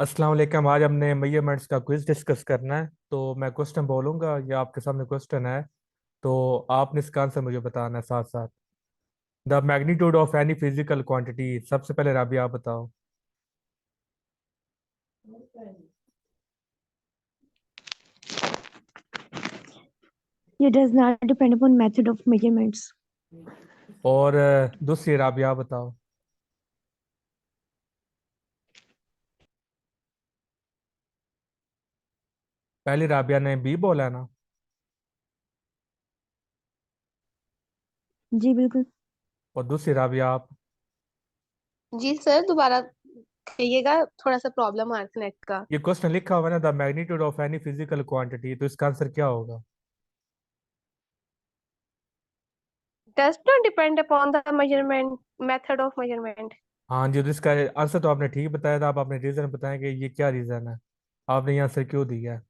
अस्सलाम वालेकुम। आज हमने मेजरमेंट्स का क्विज डिस्कस करना है। तो मैं क्वेश्चन बोलूंगा या आपके सामने क्वेश्चन है, तो आपने इसका आंसर मुझे बताना है साथ साथ। The magnitude of any physical quantity. सबसे पहले राबिया आप बताओ। It does not depend upon method of measurements. और दूसरी राबिया आप बताओ। पहली राबिया ने बी बोला है ना। जी बिल्कुल। और दूसरी राबिया आप। जी सर, दोबारा कहिएगा। थोड़ा सा प्रॉब्लम आ रहा है नेट का। ये क्वेश्चन लिखा हुआ है ना, the magnitude of any physical quantity, तो इसका आंसर क्या होगा? Does not depend upon the measurement, method of measurement. हाँ जी, तो इसका आंसर तो आपने ठीक बताया था। आप अपने रीजन बताएंगे ये क्या रीजन है, आपने ये आंसर क्यों दिया है?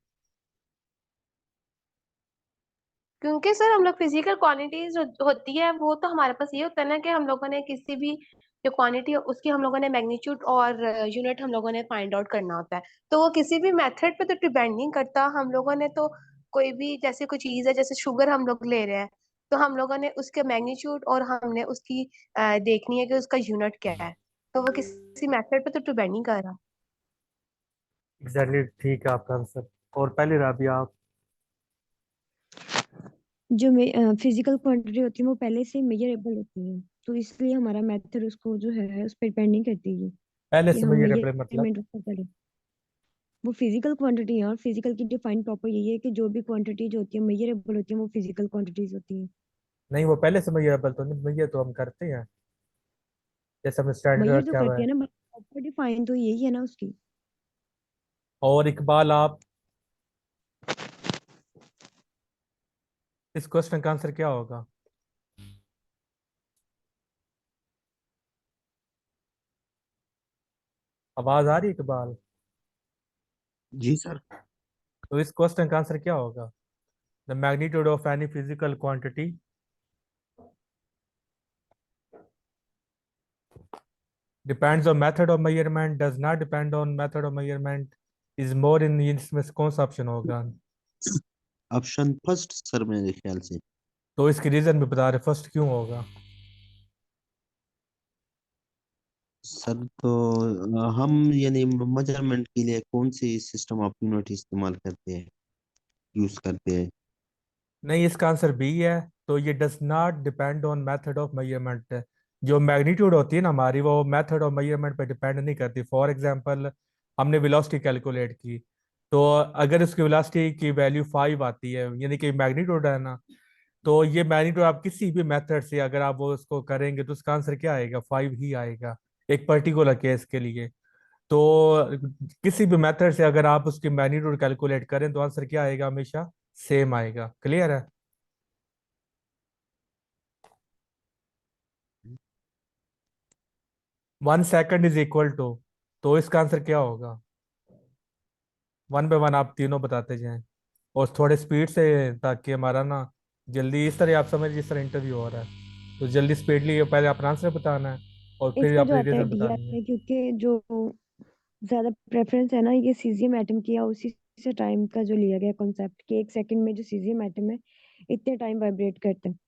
क्योंकि सर हम लोग फिजिकल क्वांटिटीज जो होती है वो तो हमारे पास ये होता है ना कि हम लोगों ने किसी भी जो क्वांटिटी है उसकी हम लोगों ने मैग्नीट्यूड और यूनिट हम लोगों ने फाइंड आउट करना होता है। तो वो किसी भी मेथड पे तो डिपेंड नहीं करता। हम लोगों ने तो कोई भी जैसे कोई चीज है, जैसे शुगर हम लोग ले रहे हैं, तो हम लोगों ने उसके मैग्नीट्यूड और हमने उसकी देखनी है कि उसका यूनिट क्या है। तो वो किसी मेथड पे तो डिपेंड नहीं कर रहा। एग्जैक्टली ठीक है आपका आंसर। और पहली राबिया आप। जो फिजिकल क्वांटिटी होती है वो पहले से मेजरेबल होती है, तो इसलिए हमारा मेथड उसको जो है उस पर डिपेंड नहीं करती है पहले कि से हम मेजरेबल मतलब? मेजरमेंट उसका करें। वो फिजिकल क्वांटिटी है और फिजिकल की डिफाइंड प्रॉपर यही है कि जो भी क्वांटिटी जो होती है मेजरेबल होती है वो फिजिकल क्वांटिटीज होती है। नहीं, वो पहले से मेजरेबल तो नहीं, मेजर तो हम करते हैं, जैसे हमने स्टैंडर्ड मेजर तो रखा हुआ करती है। है ना, प्रॉपर डिफाइन तो यही है ना उसकी। और इकबाल आप, इस क्वेश्चन का आंसर क्या होगा? आवाज आ रही है इकबाल? जी सर। तो इस क्वेश्चन का आंसर क्या होगा? The magnitude of any physical quantity depends on method of measurement, does not depend on method of measurement, is more in. इसमें से कौन सा ऑप्शन होगा? ऑप्शन फर्स्ट सर, मेरे ख्याल से। तो इसकी रीजन भी बता रहे, फर्स्ट क्यों होगा? सर तो हम यानी मेजरमेंट के लिए कौन सी सिस्टम ऑफ यूनिट इस्तेमाल करते हैं, यूज करते हैं? नहीं, इसका आंसर बी है। तो ये does not depend on method of measurement. जो मैग्नीट्यूड होती है ना हमारी, वो मेथड ऑफ मेजरमेंट पे डिपेंड नहीं करती। फॉर एग्जांपल, हमने वेलोसिटी कैलकुलेट की, तो अगर उसकी वेलोसिटी की वैल्यू 5 आती है, यानी कि मैग्नीट्यूड है ना, तो ये मैग्नीट्यूड आप किसी भी मेथड से अगर आप वो उसको करेंगे तो उसका आंसर क्या आएगा? 5 ही आएगा, एक पर्टिकुलर केस के लिए। तो किसी भी मेथड से अगर आप उसकी मैग्नीट्यूड कैलकुलेट करें तो आंसर क्या आएगा? हमेशा सेम आएगा। क्लियर है? 1 सेकंड इज इक्वल टू, तो इसका आंसर क्या होगा? वन बाय वन आप तीनों बताते जाएं, और थोड़े स्पीड से, ताकि हमारा ना जल्दी, इस तरह आप समझ, इस तरह इंटरव्यू हो रहा है, तो जल्दी स्पीडली पहले अपना आंसर बताना है और फिर इसमें जो अपनी आता है रीजन डी बतानी आता है। है क्योंकि जो ज्यादा प्रेफरेंस है ना ये सीजियम एटम की, या उसी से टाइम का जो लिया गया कॉन्सेप्ट कि 1 सेकंड में जो सीजियम एटम है इतने टाइम वाइब्रेट करते हैं।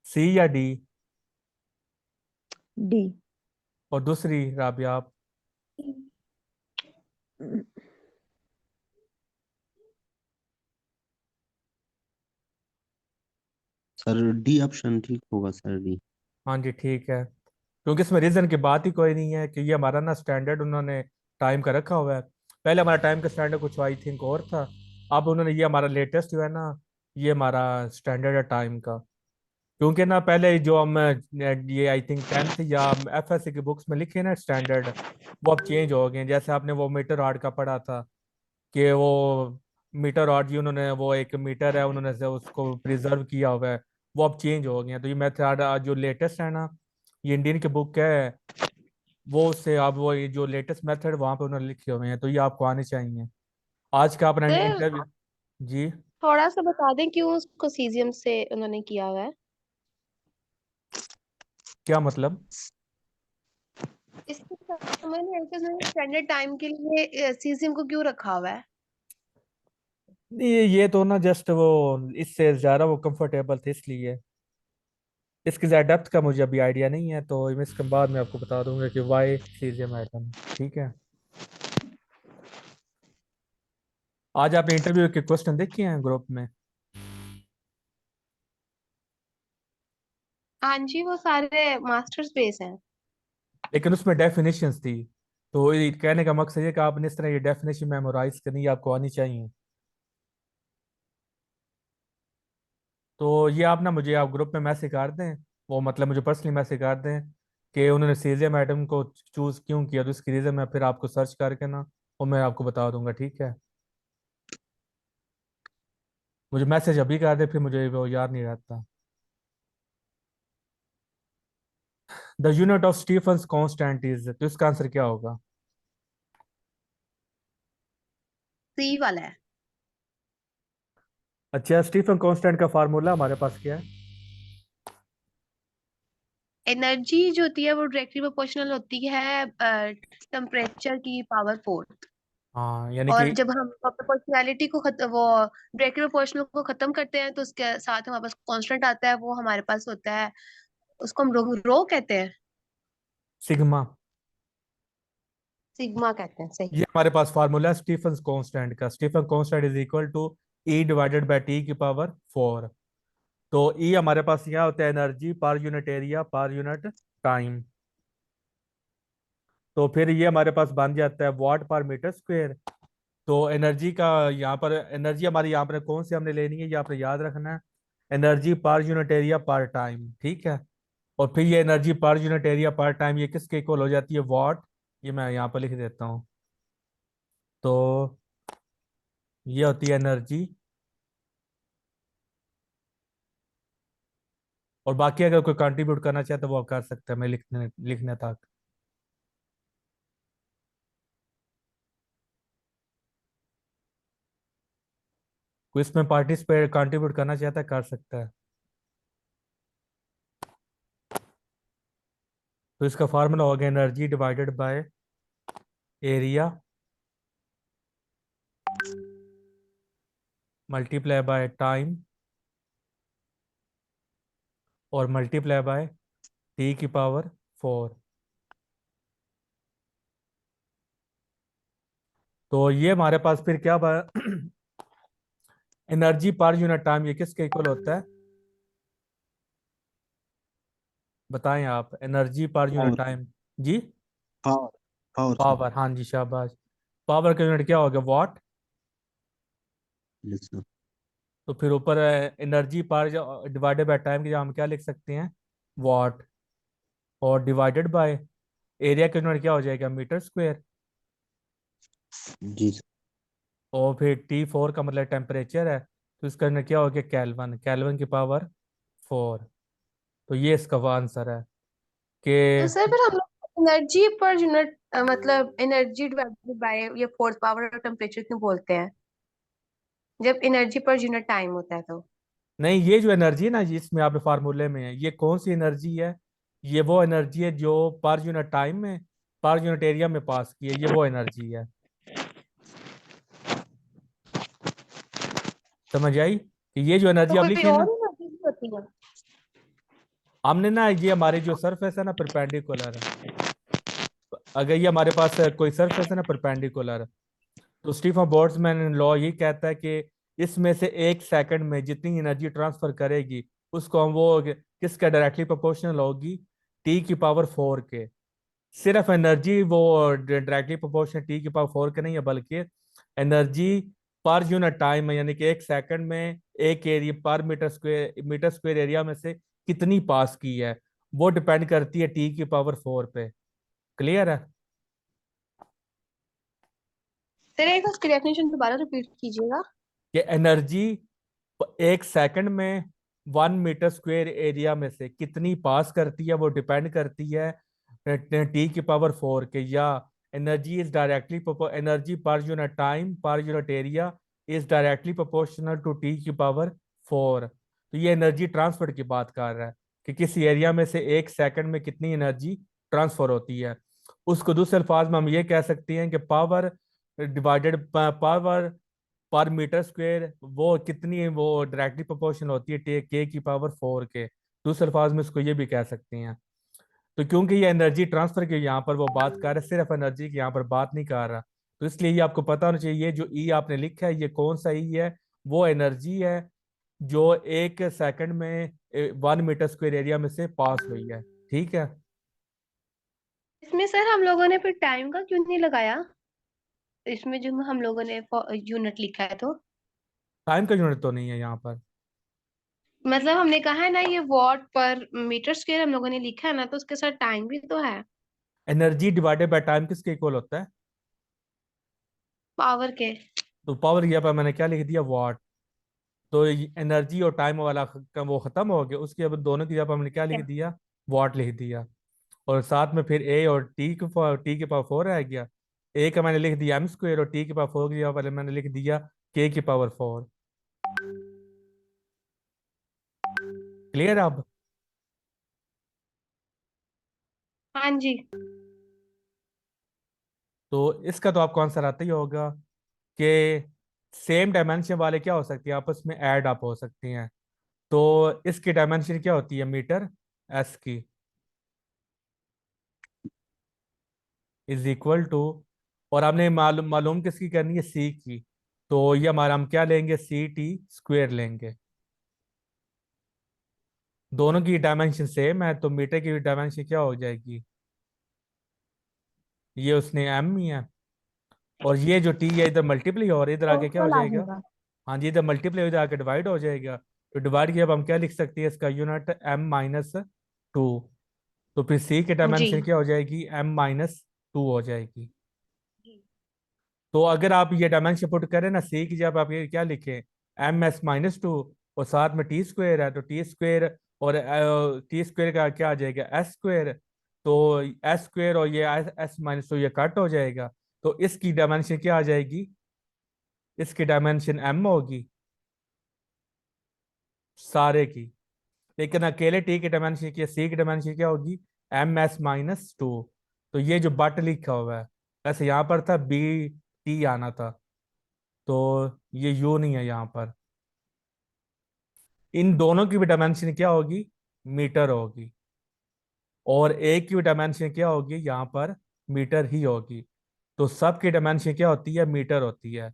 सी या डी? डी। और दूसरी राबिया आप। सर डी ऑप्शन ठीक होगा सर, डी। हाँ जी ठीक है, क्योंकि इसमें रीजन की बात ही कोई नहीं है कि ये हमारा ना स्टैंडर्ड उन्होंने टाइम का रखा हुआ है। पहले हमारा टाइम का स्टैंडर्ड कुछ आई थिंक और था। अब उन्होंने ये हमारा लेटेस्ट जो है ना, ये हमारा स्टैंडर्ड है टाइम का। क्योंकि ना पहले जो हम ये आई थिंक 10th या एफएससी की बुक्स में लिखे ना स्टैंडर्ड, वो अब चेंज हो गए हैं। जैसे आपने वो मीटर आर्ट का पढ़ा था, कि वो मीटर आर्ट जी, उन्होंने वो एक मीटर है, उन्होंने से उसको प्रिजर्व किया हुआ है, वो अब चेंज हो गए हैं। तो ये मेथड जो लेटेस्ट है ना, ये इंडियन की बुक है, वो उससे आप वो ये जो लेटेस्ट मेथड वहां पे उन्होंने लिखे हुए हैं, तो ये आपको आने चाहिए। आज का अपना सर इंटरव्यू। जी। थोड़ा सा बता दें क्यों उसको सीजियम से उन्होंने किया हुआ है। क्या मतलब? इसके समझ नहीं आया कि स्टैंडर्ड टाइम के लिए सीजियम को क्यों रखा हुआ है। ये तो ना जस्ट वो इससे ज्यादा वो कंफर्टेबल थे इसलिए। इसकी ज्यादा डेप्थ का मुझे अभी आइडिया नहीं है, तो मैं इसके बाद में आपको बता दूंगा कि वाई सीजियम एटम। ठीक है। आज आपने इंटरव्यू के क्वेश्चन देखे हैं ग्रुप में? हाँ जी, वो सारे मास्टर्स बेस हैं। लेकिन उसमें डेफिनेशंस थी। तो ये कहने का मकसद ये कि आपने इस तरह ये डेफिनेशन मेमोराइज करनी है, आपको आनी चाहिए। तो ये आप ना मुझे आप ग्रुप में मैसेज कर दें, वो मतलब मुझे पर्सनली मैसेज कर दें कि उन्होंने सीजियम एटम को चूज क्यों किया, तो इसकी रीज़न मैं फिर आपको सर्च करके ना वो मैं आपको बता दूंगा। ठीक है। मुझे मैसेज अभी कर दे, फिर मुझे वो याद नहीं रहता। The unit of Stefan constant is, तो इसका आंसर क्या होगा? सी वाला है। अच्छा, स्टीफन कांस्टेंट का फार्मूला हमारे पास क्या है? एनर्जी जो होती है वो डायरेक्टली प्रोपोर्शनल होती है टेम्परेचर की पावर 4। हाँ, यानी कि और जब हम प्रोपोर्शनैलिटी को वो डायरेक्टली प्रोपोर्शनल को खत्म करते हैं तो उसके साथ हमारे पास कांस्टेंट आता है, वो हमारे पास होता है, उसको हम रो कहते हैं। सिग्मा। सिग्मा कहते हैं, सही। ये हमारे पास फार्मूला है स्टीफन कांस्टेंट का। Stefan constant is equal to E divided by T की पावर 4। तो ई हमारे पास यहाँ होता है एनर्जी पर यूनिट एरिया पर यूनिट टाइम। तो फिर ये हमारे पास बन जाता है वाट पर मीटर स्क्वेयर। तो एनर्जी का यहाँ पर, एनर्जी हमारी यहाँ पर कौन सी हमने लेनी है, ये आपने याद रखना है। एनर्जी पर यूनिट एरिया पर टाइम। ठीक है। और फिर ये एनर्जी पर यूनिट एरिया पर टाइम ये किसके इक्वल हो जाती है? वाट। ये मैं यहाँ पर लिख देता हूँ। तो ये होती है एनर्जी। और बाकी अगर कोई कंट्रीब्यूट करना चाहे तो वो कर सकता है, मैं लिखने लिखने तक। कोई इसमें पार्टिसिपेट कंट्रीब्यूट करना चाहता है कर सकता है। तो इसका फार्मूला हो गया energy divided by area multiply by time और मल्टीप्लाई बाय टी की पावर 4। तो ये हमारे पास फिर क्या एनर्जी पर यूनिट टाइम ये किसके इक्वल होता है? बताएं आप, एनर्जी पर यूनिट पावर टाइम। जी। Power power sir. पावर, हाँ जी, शाबाश। पावर का यूनिट क्या हो गया? वाट। Yes sir. तो फिर ऊपर एनर्जी पर डिवाइडेड बाय टाइम की जगह हम क्या लिख सकते हैं? वाट। और डिवाइडेड बाय एरिया का यूनिट क्या हो जाएगा? Metre square. जी सर। और फिर T4 का मतलब टेम्परेचर है, तो इसका यूनिट क्या हो गया? केल्विन। केल्विन की पावर 4। तो ये इसका आंसर है तो कि सर फिर हम लोग एनर्जी पर यूनिट मतलब एनर्जी डिवाइडेड बाय ये फोर्स पावर और टेम्परेचर क्यों बोलते हैं जब एनर्जी पर यूनिट टाइम होता है तो। नहीं, ये जो एनर्जी है ना जिसमें आपके फार्मूले में है, ये कौन सी एनर्जी है? ये वो एनर्जी है जो पर यूनिट टाइम में पर यूनिट एरिया में पास की है, ये वो एनर्जी है। समझ आई कि ये जो तो एनर्जी आप कोई लिखी है और ना, एनर्जी भी होती है। हमने ना ये हमारी जो सरफेस है ना परपेंडिकुलर है। अगर ये हमारे पास कोई सरफेस है ना परपेंडिकुलर, तो स्टीफन बोल्ट्जमैन लॉ ये कहता है कि इसमें से एक सेकंड में जितनी एनर्जी ट्रांसफर करेगी उसको हम वो किसका डायरेक्टली प्रोपोर्शनल होगी? टी की पावर 4 के। सिर्फ एनर्जी वो डायरेक्टली प्रोपोर्शनल टी की पावर 4 के नहीं है, बल्कि एनर्जी पर यूनिट टाइम है, यानी कि एक सेकंड में एक एरिया पर मीटर स्क्वायर एरिया में से कितनी पास की है, वो डिपेंड करती है टी की पावर 4 पे। क्लियर है? सर एक उसकी डेफिनेशन दोबारा रिपीट कीजिएगा। कि एनर्जी एक सेकंड में 1 मीटर स्क्वायर एरिया में से कितनी पास करती है, वो डिपेंड करती है टी की पावर 4 के। या एनर्जी इज डायरेक्टली एनर्जी पर unit time per unit area is directly proportional to T की पावर 4। तो ये एनर्जी ट्रांसफर की बात कर रहा है कि किसी एरिया में से एक सेकंड में कितनी एनर्जी ट्रांसफर होती है। उसको दूसरे अल्फाज में हम ये कह सकते हैं कि पावर डिवाइडेड पावर पर मीटर स्क्वायर वो कितनी है, वो डायरेक्टली प्रोपोर्शनल होती है के की पावर 4 के। दूसरे अल्फाज में इसको ये भी कह सकते हैं। तो क्योंकि ये एनर्जी ट्रांसफर की यहाँ पर वो बात कर रहा है, सिर्फ एनर्जी की यहाँ पर बात नहीं कर रहा, तो इसलिए ये आपको पता होना चाहिए, ये जो ई आपने लिखा है ये कौन सा ई है, वो एनर्जी है जो 1 सेकंड में 1 मीटर स्क्वायर एरिया में से पास हुई है। ठीक है। इसमें सर हम लोगों ने फिर टाइम का क्यों नहीं लगाया, इसमें जो हम लोगों ने यूनिट लिखा है तो? टाइम का यूनिट तो नहीं है यहाँ पर। मतलब हमने कहा है ना ये वॉट पर मीटर स्क्वायर हम लोगों ने लिखा है ना, तो उसके साथ टाइम भी तो है एनर्जी डिवाइडेड बाय टाइम किसके इक्वल होता है? पावर के। तो पावर यहाँ पर मैंने क्या लिख दिया, वॉट। तो एनर्जी और टाइम वाला वो खत्म हो गया, उसके अब दोनों की जगह पर हमने क्या लिख दिया, वॉट लिख दिया। और साथ में फिर ए और टी के पावर 4 रह गया। ए का मैंने लिख दिया एम स्क्वायर, और टी के पावर 4 की जगह पर मैंने लिख दिया के की पावर 4। क्लियर अब? हाँ जी। तो इसका तो आपको आंसर आता ही होगा कि सेम डायमेंशन वाले क्या हो सकती है, आपस में ऐड अप हो सकती हैं। तो इसकी डायमेंशन क्या होती है, मीटर एस की इज इक्वल टू, और हमने मालूम मालूम किसकी करनी है, सी की। तो ये हमारा हम क्या लेंगे, सी टी स्क्वेयर लेंगे। दोनों की डायमेंशन सेम है, तो मीटर की डायमेंशन क्या हो जाएगी, ये उसने एम ही है, और ये जो टी है इधर मल्टीप्लाई हो रहा है, इधर आके क्या हो टोटल आ जाएगा, जाएगा। हाँ जी, इधर मल्टीप्लाई हो जाके डिवाइड हो जाएगा। तो डिवाइड किया, अब हम क्या लिख सकते हैं, इसका यूनिट m-2। तो फिर सी की जी। डायमेंशन क्या हो जाएगी, m-2 हो जाएगी। तो अगर आप ये डायमेंशन पुट करें ना सी की जब आप ये क्या लिखें, m(s-2), और साथ में टी स्क्वेयर है, तो टी स्क्वेयर और टी स्क्वेयर का क्या आ जाएगा, एस स्क्वेयर। तो एस स्क्वेयर और ये s-2 ये कट हो जाएगा। तो इसकी डायमेंशन क्या आ जाएगी, इसकी डायमेंशन m होगी सारे की। लेकिन अकेले टी की डायमेंशन की, सी की डायमेंशन क्या होगी, m(s-2). तो ये जो बट लिखा हुआ है, वैसे यहाँ पर था बी टी आना था, तो ये यू नहीं है यहाँ पर। इन दोनों की भी डायमेंशन क्या होगी, मीटर होगी, और एक की भी डायमेंशन क्या होगी यहाँ पर, मीटर ही होगी। तो सब की डायमेंशन क्या होती है, मीटर होती है।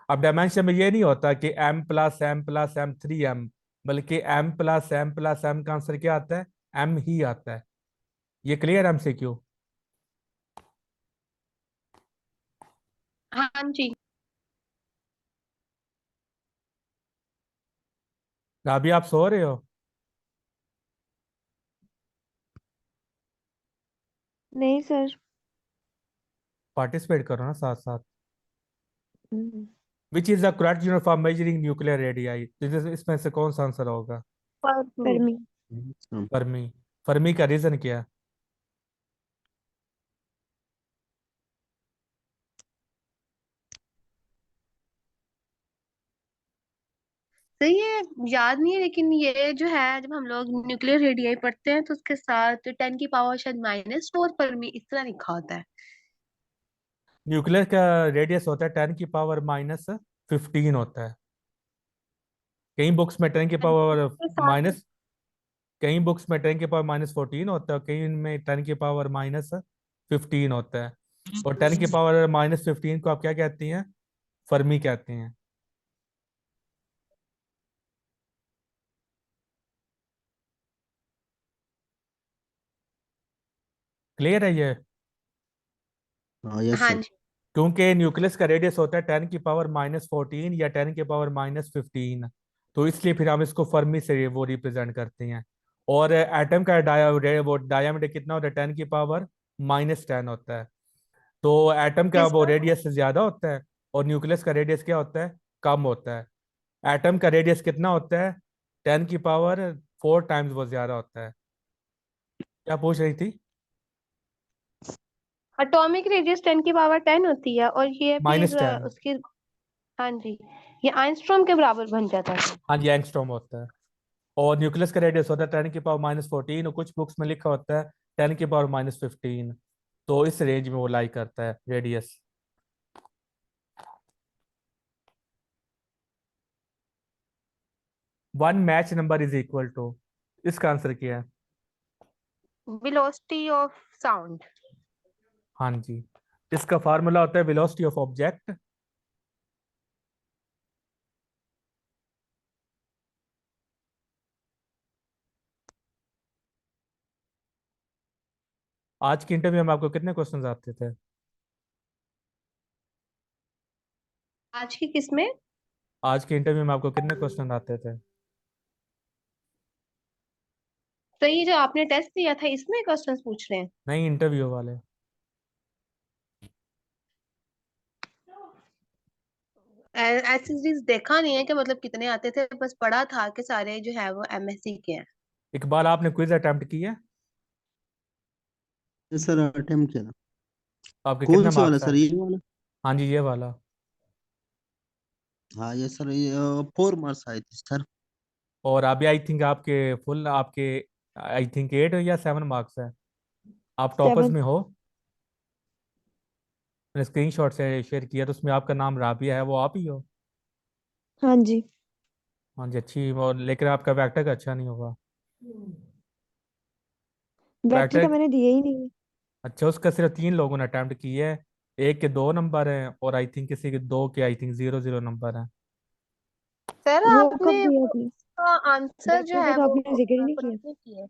अब डायमेंशन में ये नहीं होता कि m+m+m3m, बल्कि m+m+m का आंसर क्या आता है, m ही आता है। ये क्लियर MCQ? हाँ जी। अभी आप सो रहे हो? नहीं सर। पार्टिसिपेट करो ना साथ साथ। Hmm, which is the correct unit for measuring nuclear radii, इसमें से कौन सा आंसर होगा, पर फर्मी। फर्मी। फर्मी का रीजन क्या है? तो ये याद नहीं है, लेकिन ये जो है जब हम लोग न्यूक्लियर रेडियाई पढ़ते हैं तो उसके साथ 10 की पावर शायद -4 पर मी इस तरह लिखा होता है। न्यूक्लियर का रेडियस होता है 10⁻15 होता है। कई बुक्स में 10 की पावर के साथ माइनस, कई बुक्स में 10 की पावर -14 होता है, कई में 10 की पावर -15 होता है। और 10 की पावर -15 को आप क्या कहती हैं, फर्मी कहते हैं। क्लियर है ये? हाँ यस हाँ सर। जी। क्योंकि न्यूक्लियस का रेडियस होता है 10 की पावर -14 या 10 की पावर -15, तो इसलिए फिर हम इसको फर्मी से वो रिप्रेजेंट करते हैं। और एटम का वो डायमीटर कितना होता है, 10 की पावर -10 होता है। तो एटम का वो किसका? रेडियस ज्यादा होता है, और न्यूक्लियस का रेडियस क्या होता है, कम होता है। एटम का रेडियस कितना होता है, 10 की पावर 4 टाइम्स वो ज्यादा होता है। क्या पूछ रही थी? एटॉमिक रेडियस 10 की पावर 10 होती है, और ये फिर -10। उसकी। हाँ जी। ये आइंस्ट्रॉम के बराबर बन जाता है। हाँ जी, एंगस्ट्रॉम होता है। और न्यूक्लियस का रेडियस होता है 10 की पावर -14, और कुछ बुक्स में लिखा होता है 10 की पावर -15। तो इस रेंज में वो लाई करता है radius. One Mach number is equal to, इसका आंसर क्या है? Velocity of sound. हाँ जी, इसका फार्मूला होता है वेलोसिटी ऑफ ऑब्जेक्ट आज के इंटरव्यू में आपको कितने क्वेश्चंस आते थे? आज की किसमें? आज के इंटरव्यू में आपको कितने क्वेश्चन आते थे? तो ये जो आपने टेस्ट दिया था इसमें क्वेश्चंस पूछ रहे हैं? नहीं, इंटरव्यू वाले। ऐसी चीज देखा नहीं है कि मतलब कितने आते थे, बस पढ़ा था कि सारे जो है वो एमएससी के हैं। इकबाल, आपने क्विज अटेम्प्ट किया? सर अटेम्प्ट किया था। आपके कौन कितने सा वाला मार्क्स आए? सर, ये वाला? हाँ जी, ये वाला। हाँ ये सर, ये 4 मार्क्स आए थे सर। और अभी आई थिंक आपके फुल आपके आई थिंक 8 या 7 मार्क्स है। आप टॉपर्स 7। में हो। मैंने स्क्रीनशॉट से शेयर किया, तो उसमें आपका नाम राबिया है, वो आप ही हो? हाँ जी। हाँ जी, अच्छी। और लेकिन आपका वेक्टर का अच्छा नहीं होगा। वेक्टर का वेक्टर, मैंने दिया ही नहीं है। अच्छा, उसका सिर्फ 3 लोगों ने अटेम्प्ट किया है। एक के 2 नंबर हैं और आई थिंक किसी के दो के आई थिंक 0 0 नंबर हैं। सर वो आपने कब दिया वो था? इसका आंसर जो वेक्टर का है तो वो आपने जिक्र ही नहीं पुट किया। नहीं किया।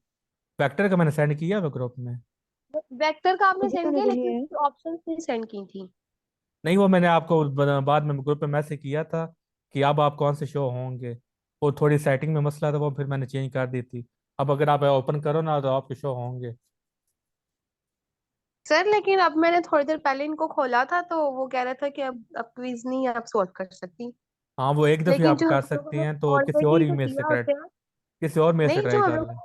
वेक्टर का मैंने सेंड किया है ग्रुप में। वेक्टर का आपने मुझे तो सेंड किया नजर नहीं लेकिन आया। ऑप्शंस नहीं सेंड की थी। नहीं, वो मैंने आपको बाद में ग्रुप पे मैसेज किया था कि अब आप कौन से शो होंगे। वो थोड़ी सेटिंग में मसला था, वो फिर मैंने चेंज कर दी थी। अब अगर आप ओपन करो ना तो आपके शो होंगे। सर लेकिन अब मैंने थोड़ी देर पहले इनको खोला था तो वो कह रहा था कि अब क्विज नहीं आप सॉल्व कर सकती। हाँ, वो एक दफ़े लेकिन आप जो कर हम लोगों सकती ने हैं, तो किसी और ऑलरेडी जो ईमेल से दिया ट्राई, होता है, किसी और मेल से नहीं ट्राई जो हम कर लोग लें।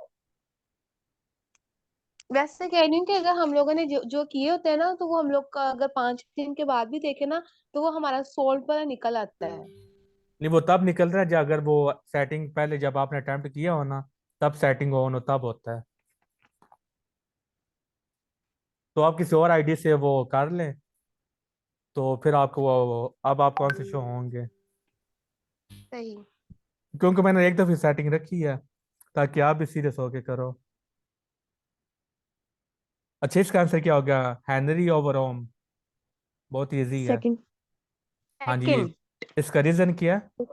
वैसे कह रही हूँ कि अगर हम लोगों ने जो जो किए होते हैं ना तो वो हम लोग का अगर 5 दिन के बाद भी देखे ना तो वो हमारा सोल्व पर निकल आता है। नहीं, वो तब निकल रहा है जब अगर वो सेटिंग पहले जब आपने अटेम्प्ट किया हो ना, तब सेटिंग ऑन हो तब होता है। तो आप किसी और आईडी से वो कर लें, तो फिर आपको अब आप कौन से शो होंगे। सही। क्योंकि मैंने एक दफ़े सेटिंग रखी है, ताकि आप भी सीरियस होके करो। अच्छा, इसका आंसर क्या होगा? हेनरी ओवर ओम। बहुत इजी है। सेकंड। हाँ जी, सेकंड। इसका रीजन क्या है?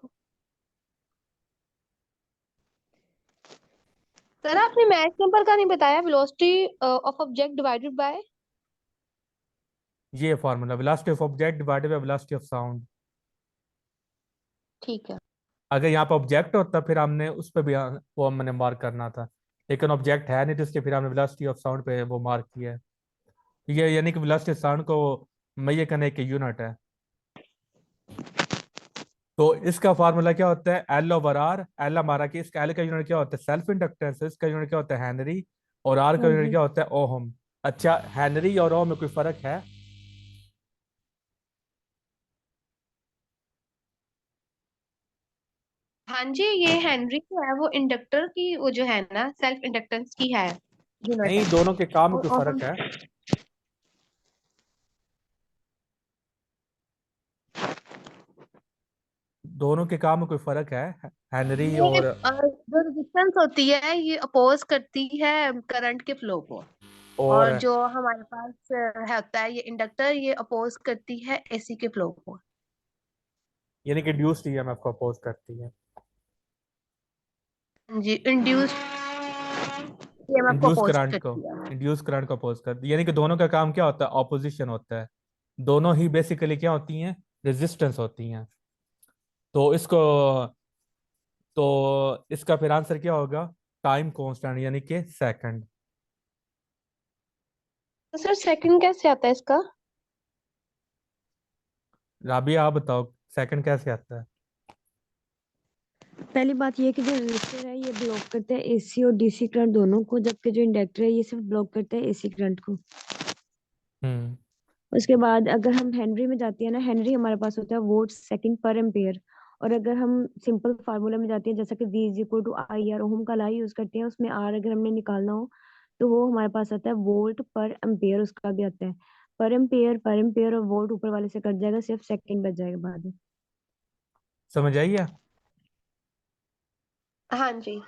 सर आपने मैच नंबर का नहीं बताया, velocity of object divided by. ये formula velocity of object divided by velocity of sound. ठीक है। अगर यहाँ पे ऑब्जेक्ट होता फिर हमने उस पर भी वो हमने मार्क करना था। लेकिन ऑब्जेक्ट है नहीं, तो इसलिए फिर हमने वेलोसिटी ऑफ साउंड पे वो मार्क किया है। ये यानी कि वेलोसिटी ऑफ साउंड को मेजर करने की यूनिट है। तो इसका फार्मूला क्या होता है? L over are. एल हमारा कि इसका एल का यूनिट क्या होता है? Self inductance. इसका यूनिट क्या होता है? हेनरी। और आर का हाँ यूनिट जी। क्या होता है? ओहम। अच्छा, हेनरी और ओम में कोई फर्क है? हाँ जी, ये हेनरी जो है वो इंडक्टर की वो जो है ना सेल्फ इंडक्टेंस की है यूनिट नहीं, है। दोनों के काम में कोई और हम फर्क है? दोनों के काम में कोई फर्क है? हेनरी ये और जो रेजिस्टेंस होती है ये अपोज करती है करंट के फ्लो को। और और जो हमारे पास है होता है ये इंडक्टर, ये अपोज करती है एसी के फ्लो को। यानी कि ड्यूस्ड ईएमएफ को अपोज करती है। हाँ जी, इंड्यूस ईएमएफ को इंड्यूस अपोज करंट को करती है। इंड्यूस करंट को अपोज करती है, यानी कि दोनों का काम क्या होता है? ऑपोजिशन होता है। दोनों ही बेसिकली क्या होती हैं? रेजिस्टेंस होती हैं। तो इसका फिर आंसर क्या होगा? टाइम कांस्टेंट, यानी कि सेकंड। तो सर सेकंड कैसे आता है इसका? राबिया, आप बताओ, सेकंड कैसे आता है? पहली बात ये है कि जो रेजिस्टर है ये ब्लॉक करता है एसी और डीसी करंट दोनों को, जबकि जो इंडक्टर है ये सिर्फ ब्लॉक करता है एसी करंट को। हम्म। उसके बाद अगर हम हेनरी में जाते हैं ना, हेनरी हमारे पास होता है वोल्ट सेकंड पर एम्पेयर। और अगर हम सिंपल फार्मूला में जाते हैं जैसा कि V is equal to I R, Ohm का ला यूज करते हैं, उसमें आर अगर हमने निकालना हो तो वो हमारे पास आता है वोल्ट पर एम्पेयर, उसका भी आता है पर एम्पेयर, और वोल्ट ऊपर वाले से कट जाएगा, सिर्फ सेकंड बच जाएगा बाद में। समझ आइए। हाँ जी।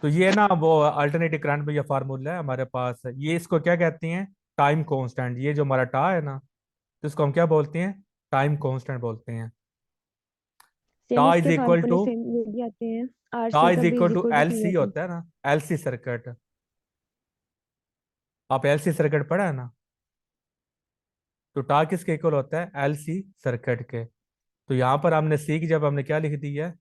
तो ये ना वो अल्टरनेटिव करंट में ये फार्मूला है हमारे पास, ये इसको क्या कहती हैं, टाइम कांस्टेंट। ये जो हमारा टा है ना, तो इसको हम क्या बोलते हैं, टाइम कांस्टेंट बोलते हैं। सेम टा इज इसके इक्वल फार्मूले टू, सेम ये भी आते हैं, आर टा सी इज का भी equal is to equal to L P C S. होता है ना, एल सी सर्किट। आप एल सी सर्किट पढ़ा है ना, तो टा किसके इक्वल होता है, एल सी सर्किट के। तो यहाँ पर हमने सी की जब हमने क्या लिख दी है,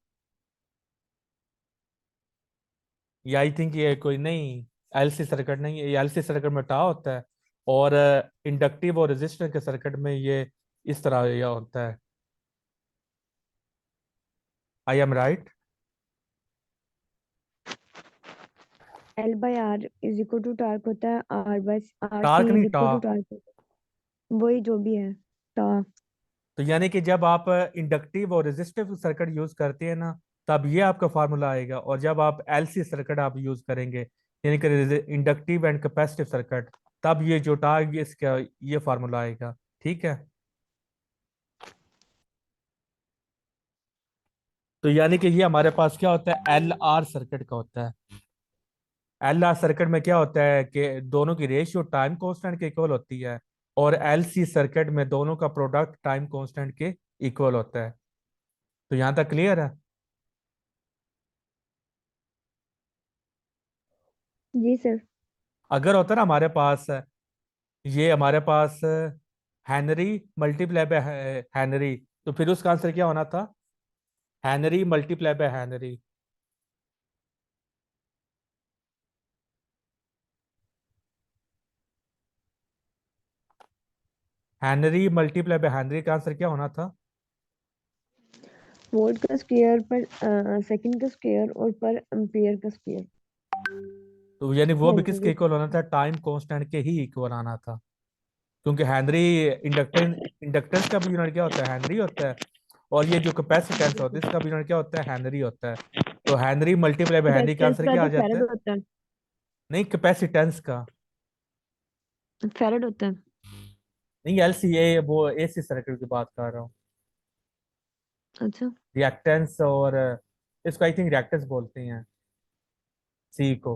ये आई थिंक ये कोई नहीं, एल सी सर्किट नहीं है, ये एल सी सर्किट में टा होता है, और इंडक्टिव और रेजिस्टर के सर्किट में ये इस तरह यह होता है। I am right. L by R is equal to torque होता है, R by R torque C नहीं, इज टा। इक्वल टू टार्क, वही जो भी है टा। तो यानी कि जब आप इंडक्टिव और रेजिस्टिव सर्किट यूज करते हैं ना, तब ये आपका फार्मूला आएगा। और जब आप एलसी सर्किट आप यूज करेंगे, यानी कि इंडक्टिव एंड कैपेसिटिव सर्किट, तब ये जो टार्क इसका ये फार्मूला आएगा। ठीक है। तो यानी कि ये हमारे पास क्या होता है, एल आर सर्किट का होता है। एल आर सर्किट में क्या होता है कि दोनों की रेशियो टाइम कांस्टेंट के इक्वल होती है, और एल सी सर्किट में दोनों का प्रोडक्ट टाइम कांस्टेंट के इक्वल होता है। तो यहां तक क्लियर है। जी सर। अगर होता ना हमारे पास, ये हमारे पास हैनरी मल्टीप्लाई बाय हैनरी, तो फिर उसका आंसर क्या होना था, Henry multiply by Henry. Henry multiply by Henry का आंसर क्या होना था, वोल्ट का स्क्वायर पर सेकंड का स्क्वायर और पर एम्पियर का स्क्वायर। तो यानी वो भी किसके हेनरी। इक्वल होना था, टाइम कांस्टेंट के ही इक्वल आना था। क्योंकि हैनरी इंडक्टेंस, इंडक्टेंस का भी यूनिट क्या होता है, हैनरी होता है। और ये जो कैपेसिटेंस होता है, इसका भी यूनिट क्या होता है, हैनरी होता है। तो हैनरी मल्टीप्लाई बाय हैनरी का कैपेसिटेंस आंसर का क्या आ तो जाता फैराड है, होता नहीं कैपेसिटेंस का, है, फैराड होता है। नहीं एल सी ए, वो एसी सर्किट की बात कर रहा हूँ। अच्छा। रिएक्टेंस, और इसको आई थिंक रिएक्टेंस बोलते हैं, सी को।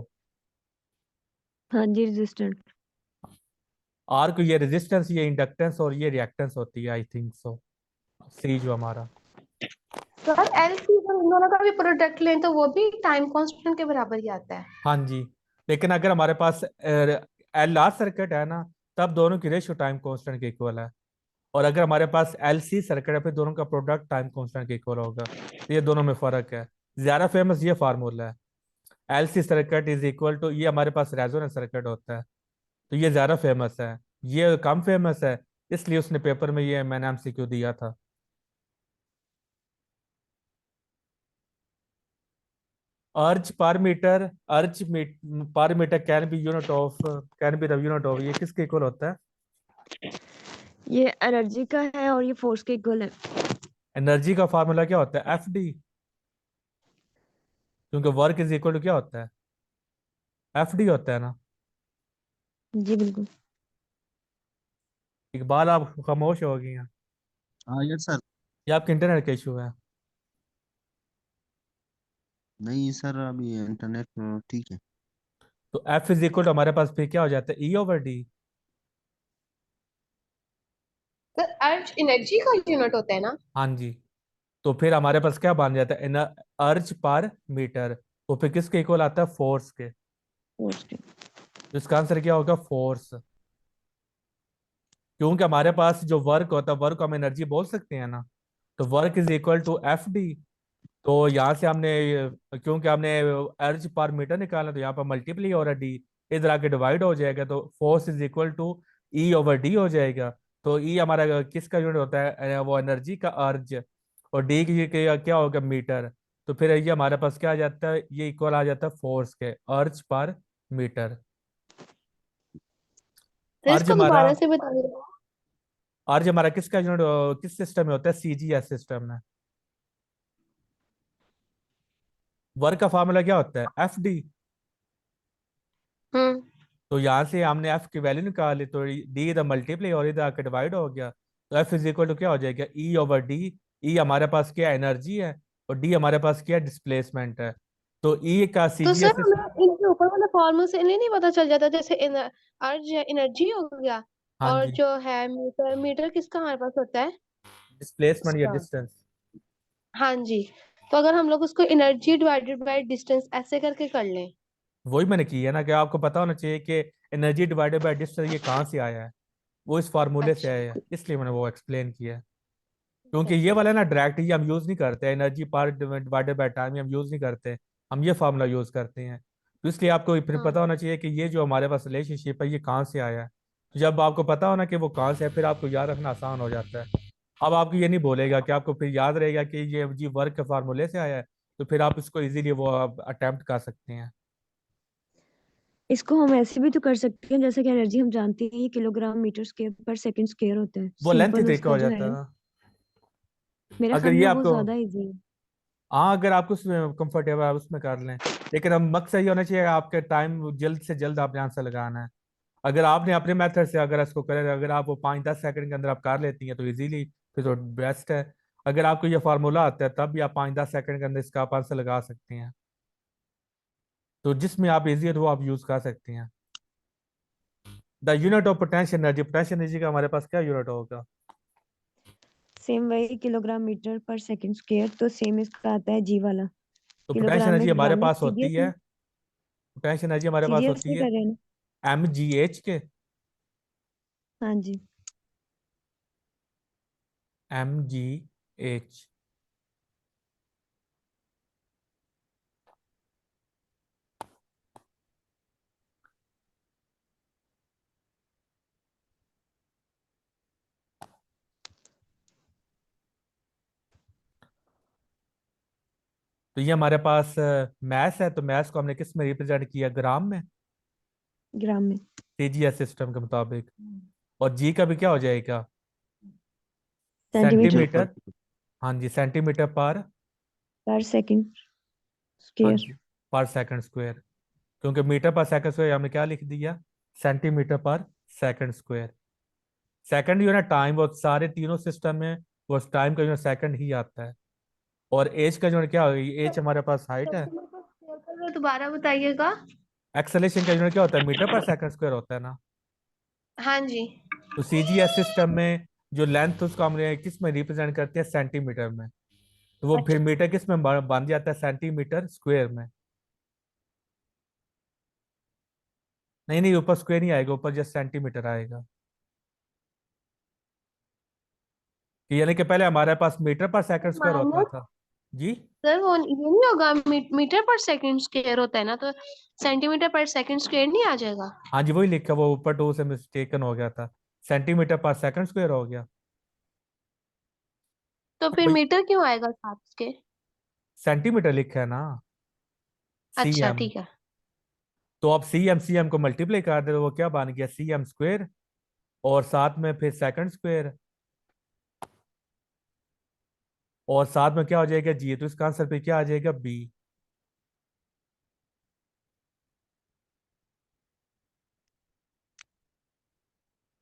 हाँ जी, रेजिस्टेंट। आर को ये रेजिस्टेंस, ये इंडक्टेंस, और ये रिएक्टेंस होती है आई थिंक सो, सी जो हमारा। सर एल सी अगर इन दोनों का भी प्रोडक्ट लें तो वो भी टाइम कांस्टेंट के बराबर ही आता है। हाँ जी। लेकिन अगर हमारे पास एल आर सर्किट है ना, तब दोनों की रेशियो टाइम कांस्टेंट के इक्वल है। और अगर हमारे पास एल सी सर्किट है, फिर दोनों का प्रोडक्ट टाइम कांस्टेंट के इक्वल होगा। तो ये दोनों में फर्क है। ज्यादा फेमस ये फार्मूला है, L C circuit is equal to, ये हमारे पास रेजोनेंस सर्किट होता है। तो ये ज्यादा फेमस है, ये कम फेमस है, इसलिए उसने पेपर में ये मैंने एमसीक्यू दिया था। अर्ज per metre, per metre can be unit of, can be the unit of, ये किसके इक्वल होता है, ये एनर्जी का है और ये फोर्स के इक्वल है। एनर्जी का फार्मूला क्या होता है, एफ डी। क्योंकि वर्क इज इक्वल टू क्या होता है, एफ डी होता है ना। जी बिल्कुल। इकबाल आप खामोश हो गई हैं, हाँ यस सर। ये आपके इंटरनेट का इशू है। नहीं सर, अभी इंटरनेट ठीक है। तो एफ इज इक्वल टू हमारे पास फिर क्या हो जाता है, ई ओवर डी। सर अर्ज एनर्जी का यूनिट होता है ना। हाँ जी। तो फिर हमारे पास क्या बन जाता है, अर्ज पर मीटर। तो फिर किसके इक्वल आता है, फोर्स के। फोर्स के। तो इसका आंसर क्या होगा, फोर्स। क्योंकि हमारे पास जो वर्क होता है, वर्क हम एनर्जी बोल सकते हैं ना, तो work is equal to F D. तो यहाँ से हमने, क्योंकि हमने अर्ज पर मीटर निकाला, तो यहाँ पर मल्टीप्लाई हो रहा डी, इधर आके डिवाइड हो जाएगा, तो force is equal to E over D हो जाएगा। तो ई हमारा किसका यूनिट होता है, वो एनर्जी का, अर्ज। और डी की क्या होगा, मीटर। तो फिर ये हमारे पास क्या आ जाता है, ये इक्वल आ जाता है फोर्स के, अर्ज पर मीटर। तो अर्ज इसको हमारा, दोबारा से बताइए। अर्ज हमारा किसका यूनिट, किस सिस्टम में होता है, सीजीएस सिस्टम में। वर्क का फार्मूला क्या होता है, एफ डी। हम्म। तो यहाँ से हमने एफ की वैल्यू निकाली, तो डी इधर मल्टीप्लाई और इधर आके डिवाइड हो गया। तो एफ इज इक्वल टू क्या हो जाएगा, ई ओवर डी। ई हमारे पास क्या एनर्जी है, और डी हमारे पास क्या डिस्प्लेसमेंट है। तो ई का सी तो जी सर एस। हमें इनके ऊपर वाले फॉर्मूले से नहीं पता चल जाता, जैसे अर्ज एनर्जी हो गया, हाँ और जी, जो है मीटर, मीटर किसका हमारे पास होता है, डिस्प्लेसमेंट या उसका। डिस्टेंस। हाँ जी। तो अगर हम लोग उसको एनर्जी डिवाइडेड बाय डिस्टेंस ऐसे करके कर लें। वही मैंने की है ना, कि आपको पता होना चाहिए कि एनर्जी डिवाइडेड बाय डिस्टेंस ये कहाँ से आया है। वो इस फार्मूले से आया अच्छा। है, इसलिए मैंने वो एक्सप्लेन किया है। ठीक क्योंकि है। ये वाला ना डायरेक्ट ये हम यूज नहीं करते, एनर्जी पर डिवाइडेड बाय टाइम हम यूज नहीं करते, हम ये फार्मूला यूज करते हैं। तो इसलिए आपको फिर हाँ। पता होना चाहिए कि ये जो हमारे पास रिलेशनशिप है ये कहाँ से आया है। तो जब आपको पता होना कि वो कहाँ से है, फिर आपको याद रखना आसान हो जाता है। अब आपको ये नहीं बोलेगा कि आपको फिर याद रहेगा कि ये जी वर्क के फार्मूले से आया है, तो फिर आप इसको इजीली वो अटेम्प्ट कर सकते हैं। इसको हम ऐसे भी तो कर सकते हैं, जैसे कि एनर्जी हम जानते हैं ये किलोग्राम मीटर स्क्वायर पर सेकंड स्क्वायर होता है, वो लेंथी सिंपल तरीका उसका हो जो जाता है है। ना। मेरे अगर ख्याल ये में वो आपको, ज्यादा इजी है। हाँ अगर आपको उसमें कंफर्टेबल है उसमें कर लें। लेकिन अब मकसद ये होना चाहिए आपके टाइम जल्द से जल्द आपने आंसर लगाना है। अगर आपने अपने मेथड से अगर इसको करें, अगर आप वो 5-10 सेकंड के अंदर आप कर लेती हैं तो इजीली, फिर तो बेस्ट है। अगर आपको ये फार्मूला आता है तब भी आप 5-10 सेकंड के अंदर इसका आप आंसर लगा सकते हैं। तो जिसमें आप इजी है तो वो आप यूज कर सकते हैं। The unit of potential energy, potential energy का हमारे पास क्या यूनिट होगा। सेम वही किलोग्राम मीटर पर सेकंड स्क्वायर, तो सेम इसका आता है जी वाला। तो पोटेंशियल किलोग्राम में एनर्जी हमारे ग्राम में पास होती सीजीएस है, में, पोटेंशियल एनर्जी हमारे पास सीजीएस होती में है कर रहे हैं ना। एम जी एच के, हाँ जी। M G H. तो ये हमारे पास मैथ है, तो मैथ को हमने किस में रिप्रेजेंट किया, ग्राम में, ग्राम में। सीजीएस सिस्टम के मुताबिक। और जी का भी क्या हो जाएगा, सेंटीमीटर मीटर पर। सेंटीमीटर। हाँ जी, सेंटीमीटर पर, पर सेकंड हाँ स्क्वायर। जी, पर सेकंड स्क्वायर। क्योंकि मीटर पर सेकंड स्क्वायर हमने क्या लिख दिया, सेंटीमीटर पर सेकंड स्क्वायर। सेकंड जो है ना टाइम, वो सारे तीनों सिस्टम में वो टाइम का जो सेकंड ही आता है। और एज का जो है क्या होगा, एज हमारे पास हाइट है। सेंटीमीटर स्क्वायर कर लो, दोबारा बताइएगा। एक्सेलेरेशन का जो है क्या होता है, मीटर पर सेकंड स्क्वायर होता है ना। हाँ जी। तो सीजीएस सिस्टम में जो लेंथ उसको हमने किस में रिप्रेजेंट करते हैं, सेंटीमीटर में। तो वो फिर अच्छा। मीटर किस में बन जाता है, सेंटीमीटर स्क्वायर में। नहीं नहीं, ऊपर स्क्वायर नहीं आएगा, ऊपर जस्ट सेंटीमीटर आएगा। कि यानी कि पहले हमारे पास मीटर पर सेकंड स्क्वायर होता माइनस, था। जी, सर वो ये नहीं होगा, मीटर पर सेकंड स्क्वायर होता है ना, तो सेंटीमीटर पर सेकंड स्क्वायर नहीं आ जाएगा। हाँ जी वही लिखा, वो ऊपर टू से मिस्टेकन हो गया था, सेंटीमीटर पर सेकंड स्क्वायर हो गया। तो तो फिर वही मीटर क्यों आएगा साथ उसके। सेंटीमीटर लिखा है ना, सी अच्छा एम। ठीक है। तो अब सी एम को मल्टीप्लाई कर दे तो वो क्या बन गया, सी एम स्क्वायर, और साथ में फिर सेकंड स्क्वायर, और साथ में क्या हो जाएगा जी, तो इसका आंसर पे क्या आ जाएगा, बी।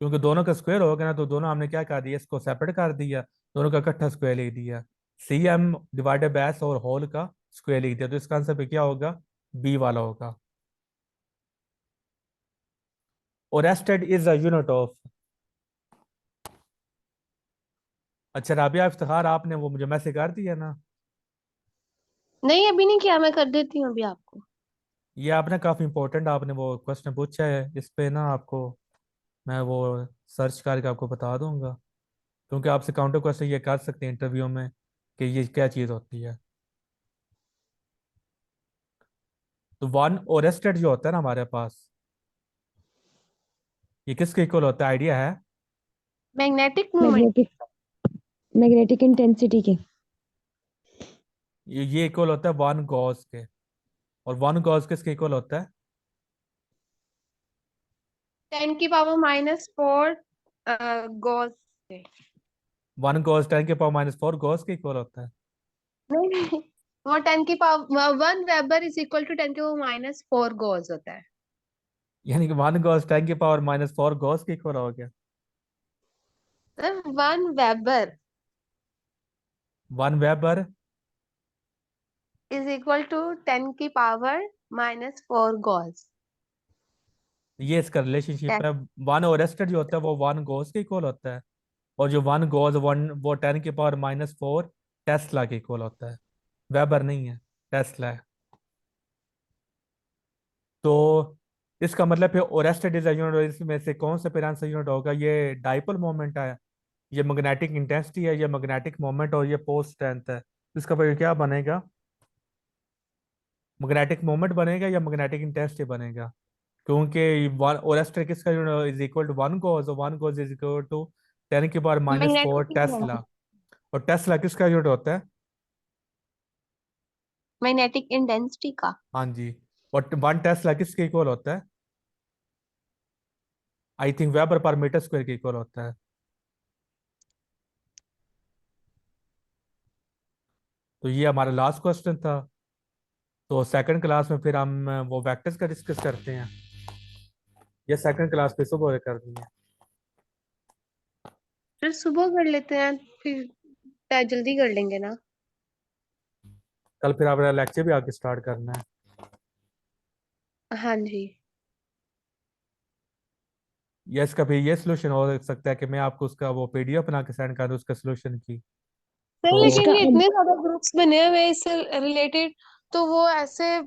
क्योंकि दोनों का स्क्वायर हो गया ना, तो दोनों हमने क्या कर दिया, इसको सेपरेट कर दिया, दोनों का इकट्ठा स्क्वायर लिख दिया। C M divided by S और होल का स्क्वायर लिख दिया, तो इसका आंसर पे क्या होगा, बी वाला होगा। और एस्टेड इज अ यूनिट ऑफ। अच्छा राबिया इफ्तिखार, आपने वो मुझे मैसेज कर दिया ना। नहीं अभी नहीं किया, मैं कर देती हूँ अभी आपको। ये आपने काफी इंपॉर्टेंट आपने वो क्वेश्चन पूछा है, इस पे ना आपको मैं वो सर्च करके आपको बता दूंगा। क्योंकि आपसे काउंटर क्वेश्चन ये कर सकते हैं इंटरव्यू में कि ये क्या चीज़ होती है। तो वन और एस्टेड जो होता है ना हमारे पास, ये किसके इक्वल होता है, आइडिया है। Magnetic moment. Magnetic, magnetic intensity के। ये इक्वल होता है वन गॉस के। और वन गॉस किसके इक्वल होता है, 10⁻⁴ गॉस से। वन गॉस 10⁻⁴ गॉस के इक्वल होता है। नहीं नहीं, वो 10⁻1 weber is equal to 10⁻⁴ gauss होता है। यानी कि 1 गॉस 10 की पावर -4 गॉस के इक्वल हो गया। Sir 1 weber 1 weber is equal to 10 की पावर -4 गॉस। ये इसका रिलेशनशिप है। 1 ओरेस्टेड जो होता है वो 1 गॉस के इक्वल होता है, और जो 1 गॉस वन वो 10 की पावर -4 टेस्ला के इक्वल होता है। वेबर नहीं है, टेस्ला है। तो इसका मतलब फिर ओरेस्टेड इज यूनिट, इसमें से कौन सा फिर आंसर यूनिट होगा? ये डाइपोल मोमेंट है, ये मैग्नेटिक इंटेंसिटी है, ये मैग्नेटिक मोमेंट, और ये पोल स्ट्रेंथ है। तो इसका फिर क्या बनेगा? मैग्नेटिक मोमेंट बनेगा या मैग्नेटिक इंटेंसिटी बनेगा? क्योंकि वन ओरेस्टेड किसका unit is equal to 1 gauss, और 1 गॉस इज इक्वल टू 10 की पावर -4 टेस्ला। और टेस्ला किसका यूनिट होता है? मैग्नेटिक इंटेंसिटी का। हाँ जी। और 1 टेस्ला किसके इक्वल होता है? I think weber per metre square के इक्वल होता है। तो ये हमारा लास्ट क्वेश्चन था। तो सेकंड क्लास में फिर हम वो वेक्टर्स का डिस्कस करते हैं, या सेकंड क्लास पे सुबह कर दी है? फिर सुबह कर लेते हैं, फिर शायद जल्दी कर लेंगे ना। कल फिर आपका लेक्चर भी आगे स्टार्ट करना है। हाँ जी। या इसका फिर ये सोल्यूशन हो सकता है कि मैं आपको उसका वो पीडीएफ बना के सेंड कर दूं उसका सोल्यूशन की। सर तो लेकिन इसका ये इतने ज्यादा ग्रुप्स बने हुए हैं इससे रिलेटेड, तो वो ऐसे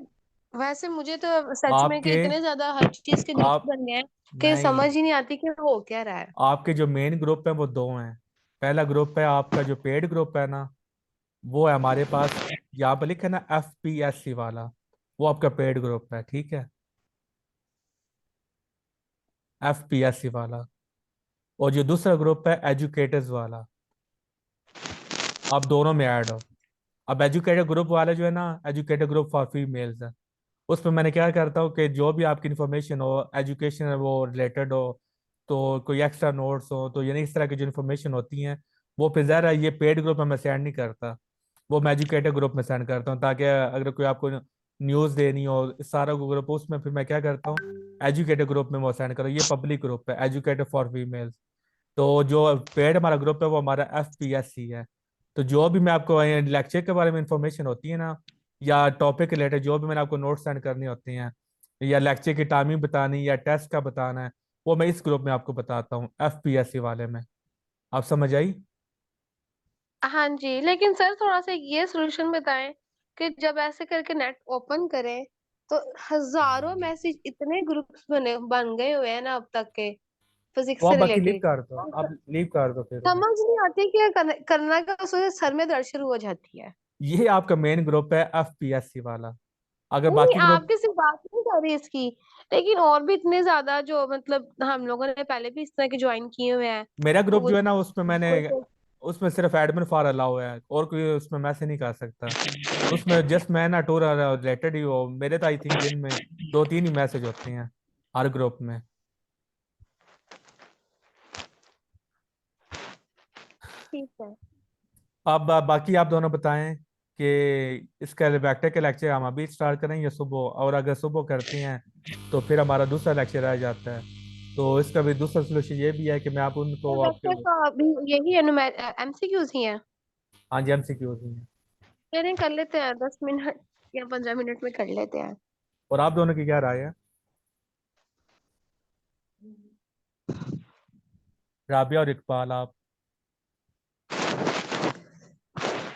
वैसे मुझे तो सच में कि आपके इतने ज्यादा हर चीज के ग्रुप्स आप बन गए हैं कि नहीं, समझ ही नहीं आती कि हो क्या रहा है। आपके जो मेन ग्रुप है वो दो हैं। पहला ग्रुप है आपका जो पेड ग्रुप है ना, वो है हमारे पास, यहाँ पे लिखा है ना FPSC वाला, वो आपका पेड ग्रुप है, ठीक है? FPSC वाला। और जो दूसरा ग्रुप है एजुकेटर्स वाला, आप दोनों में ऐड हो। अब एजुकेटर ग्रुप वाले जो है ना, एजुकेटर ग्रुप फॉर फीमेल्स है। उसमें मैंने क्या करता हूँ कि जो भी आपकी इन्फॉर्मेशन हो एजुकेशन वो रिलेटेड हो, तो कोई एक्स्ट्रा नोट्स हो, तो यानी इस तरह की जो इन्फॉर्मेशन होती हैं, वो फिर ज़रा ये पेड ग्रुप में मैं सेंड नहीं करता, वो मैं एजुकेटर ग्रुप में सेंड करता हूँ, ताकि अगर कोई आपको न्यूज़ देनी हो इस सारा ग्रुप, उसमें फिर मैं क्या करता हूँ, एजुकेटर ग्रुप में वो सेंड करो। ये पब्लिक ग्रुप है, एजुकेटर फॉर फीमेल्स। तो जो पेड हमारा ग्रुप है वो हमारा FPSC है। तो जो भी मैं आपको लेक्चर के बारे में इंफॉर्मेशन होती है ना, या टॉपिक रिलेटेड जो भी मैंने आपको नोट्स सेंड करनी होती हैं, या लेक्चर की टाइमिंग बतानी, या टेस्ट का बताना है, वो मैं इस ग्रुप में आपको बताता हूँ, FPSC वाले में। आप समझ आई? हाँ जी, लेकिन सर थोड़ा सा ये सोल्यूशन बताएं कि जब ऐसे करके नेट ओपन करें तो हजारों मैसेज, इतने ग्रुप्स बन गए हुए हैं ना अब तक के तो फिजिक्स आप से बाकी लीव रिलेटेड। कर दो, आप लीव कर दो फिर उन्हें। समझ नहीं आती कि करना का, सोचे सर में दर्द शुरू हो जाती है। ये आपका मेन ग्रुप है FPSC वाला। अगर नहीं, बाकी ग्रुप, आपकी सिर्फ बात नहीं कर रही इसकी, लेकिन और भी इतने ज्यादा जो मतलब हम लोगों ने पहले भी इस तरह के ज्वाइन किए हुए हैं। मेरा ग्रुप वो जो है ना, उसमें मैंने, कोई तो, उसमें सिर्फ एडमिन फॉर अलाउ है, और कोई उसमें मैसेज नहीं कर सकता। उसमें जस्ट मैं ना टूर रिलेटेड ही हो, मेरे तो आई थिंक दिन में 2-3 ही मैसेज होते हैं हर ग्रुप में। ठीक है। अब बाकी आप दोनों बताएं कि इसका वेक्टर के लेक्चर हम अभी स्टार्ट करें या सुबह? और अगर सुबह करते हैं तो फिर हमारा दूसरा लेक्चर रह जाता है। तो इसका भी दूसरा सोल्यूशन ये भी है कि मैं आप तो उनको आपके, वैसे तो अभी यही MCQs ही हैं। हाँ जी, MCQs हैं। कह रहे हैं कर लेते हैं 10 मिनट या 15 मिनट में कर लेते हैं। और आप दोनों की क्या राय है, राबिया और इकबाल? आप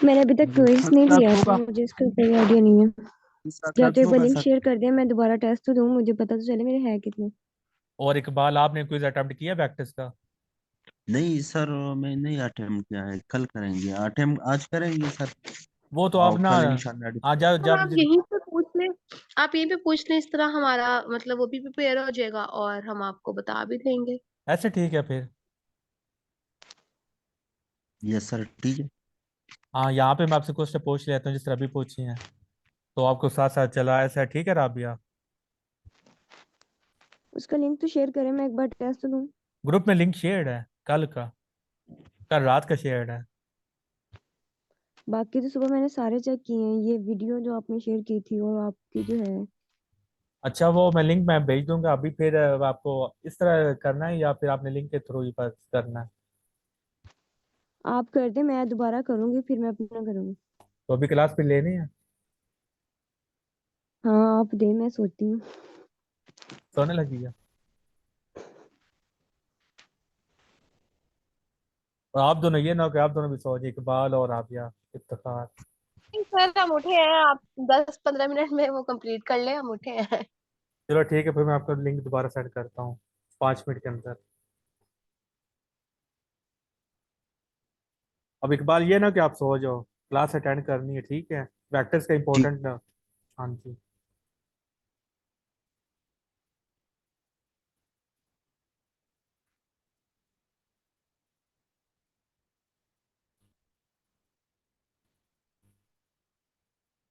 मैंने अभी तक क्विज नहीं सर दिया होगा, तो मुझे इसका कोई आइडिया नहीं है। इसका या कल तो एक बार होगा लिंक सर। शेयर कर दिया, मैं दोबारा टेस्ट तो दूं, मुझे पता तो चले मेरे है कितने। और इकबाल, आपने क्विज अटेम्प्ट किया वेक्टर्स का? नहीं सर, मैं नहीं अटेम्प्ट किया है, कल करेंगे, अटेम्प्ट आज करेंगे सर। वो तो आप और ना, कल इंशाल्लाह हाँ, जब हम जब आप यहीं पे पूछ लें, आप यहीं पे पूछ लें, इस तरह हमारा मतलब वो भी प्रिपेयर हो जाएगा और हम आपको बता भी देंगे। ऐसे ठीक है फिर। यस सर, ठीक है। हाँ, यहाँ पे मैं आपसे क्वेश्चन पूछ लेता हूँ जिस तरह अभी पूछी हैं, तो आपको साथ साथ चला, ऐसा ठीक है राबिया? उसका लिंक तो शेयर करें, मैं एक बार टेस्ट तो दूं। ग्रुप में लिंक शेयर्ड है कल का, कल रात का शेयर्ड है। बाकी तो सुबह मैंने सारे चेक किए हैं, ये वीडियो जो आपने शेयर की थी और आपकी जो है अच्छा, वो मैं लिंक मैं भेज दूंगा अभी, फिर आपको इस तरह करना है या फिर आपने लिंक के थ्रू ही बस करना है? आप कर दे, मैं दोबारा करूंगी, फिर मैं अपना करूंगी। तो अभी क्लास फिर लेनी है? हाँ आप दे, मैं सोती हूँ। सोने लगी है? और आप दोनों ये ना हो कि आप दोनों भी सो जाए, इकबाल और आबिया, इफ्तिखार। नहीं सर, हम उठे हैं, आप 10-15 मिनट में वो कंप्लीट कर ले, हम उठे हैं। चलो ठीक है, फिर मैं आपको लिंक दोबारा सेंड करता हूँ 5 मिनट के अंदर। अब इकबाल ये ना कि आप सो जाओ, क्लास अटेंड करनी है, ठीक है? प्रैक्टिस का ठीक। इम्पोर्टेंट। हाँ जी।